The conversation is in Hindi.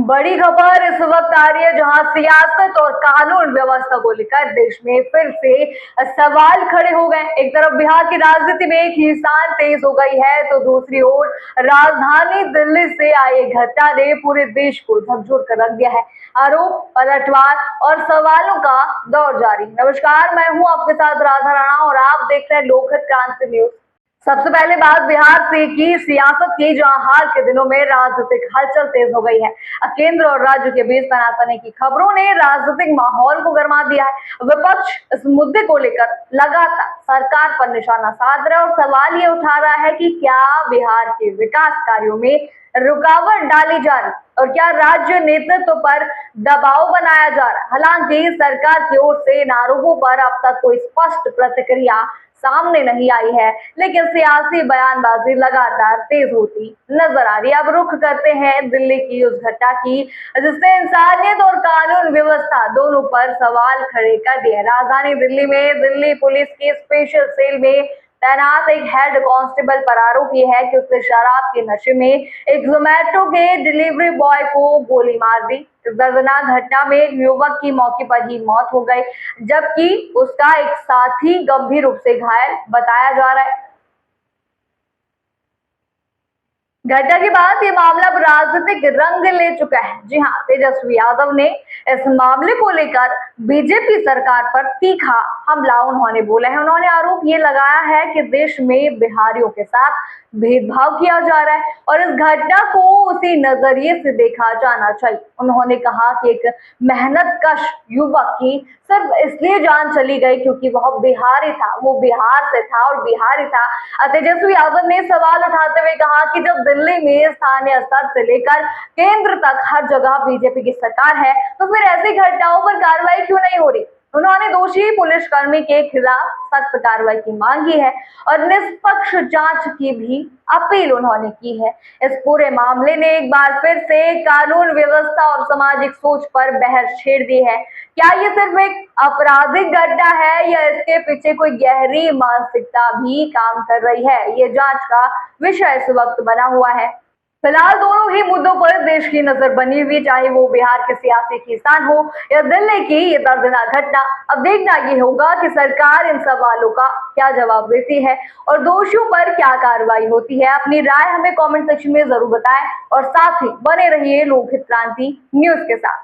बड़ी खबर इस वक्त आ रही है जहां सियासत और कानून व्यवस्था को लेकर देश में फिर से सवाल खड़े हो गए। एक तरफ बिहार की राजनीति में खींचतान तेज हो गई है तो दूसरी ओर राजधानी दिल्ली से आई घटना ने पूरे देश को झकझोर कर रख दिया है। आरोप, पलटवार और सवालों का दौर जारी। नमस्कार, मैं हूं आपके साथ राधा राणा और आप देख रहे हैं लोकहित क्रांति न्यूज। सबसे पहले बात बिहार से की सियासत की, जहां हाल के दिनों में राजनीतिक हलचल तेज हो गई है। केंद्र और राज्य के बीच तनातनी की खबरों ने राजनीतिक माहौल को गर्मा दिया है। विपक्ष इस मुद्दे को लेकर लगातार सरकार पर निशाना साध रहा है और सवाल ये उठा रहा है कि क्या बिहार के विकास कार्यों में रुकावट डाली जा रही और क्या राज्य नेतृत्व पर दबाव बनाया जा रहा है। हालांकि सरकार की ओर से इन आरोपों पर अब तक कोई स्पष्ट प्रतिक्रिया सामने नहीं आई है, लेकिन सियासी बयानबाजी लगातार तेज होती नजर आ रही है। अब रुख करते हैं दिल्ली की उस घटना की जिसने इंसानियत और कानून व्यवस्था दोनों पर सवाल खड़े कर दिए। राजधानी दिल्ली में दिल्ली पुलिस की स्पेशल सेल में तैनात एक हेड कांस्टेबल पर आरोप ये है कि उसने शराब के नशे में एक जोमेटो के डिलीवरी बॉय को गोली मार दी। इस दर्दनाक घटना में एक युवक की मौके पर ही मौत हो गई, जबकि उसका एक साथी गंभीर रूप से घायल बताया जा रहा है। घटना के बाद ये मामला अब राजनीतिक रंग ले चुका है। जी हां, तेजस्वी यादव ने इस मामले को लेकर बीजेपी सरकार पर तीखा हमला उन्होंने बोला है। उन्होंने आरोप ये लगाया है कि देश में बिहारियों के साथ भेदभाव किया जा रहा है और इस घटना को उसी नजरिए से देखा जाना चाहिए। उन्होंने कहा कि एक मेहनतकश युवक की सिर्फ इसलिए जान चली गई क्योंकि वह बिहारी था, वो बिहार से था और बिहारी था। तेजस्वी यादव ने सवाल उठाते हुए कहा कि जब दिल्ली में स्थानीय स्तर से लेकर केंद्र तक हर जगह बीजेपी की सरकार है तो फिर ऐसी घटनाओं पर कार्रवाई क्यों नहीं हो रही। उन्होंने दोषी पुलिसकर्मी के खिलाफ सख्त कार्रवाई की मांग की है और निष्पक्ष जांच की भी अपील उन्होंने की है। इस पूरे मामले ने एक बार फिर से कानून व्यवस्था और सामाजिक सोच पर बहस छेड़ दी है। क्या ये सिर्फ एक आपराधिक घटना है या इसके पीछे कोई गहरी मानसिकता भी काम कर रही है, ये जांच का विषय इस वक्त बना हुआ है। फिलहाल दोनों ही मुद्दों पर देश की नजर बनी हुई, चाहे वो बिहार के सियासी खींचतान हो या दिल्ली की ये दर्दनाक घटना। अब देखना ये होगा कि सरकार इन सवालों का क्या जवाब देती है और दोषियों पर क्या कार्रवाई होती है। अपनी राय हमें कमेंट सेक्शन में जरूर बताएं और साथ ही बने रहिए लोकहित क्रांति न्यूज के साथ।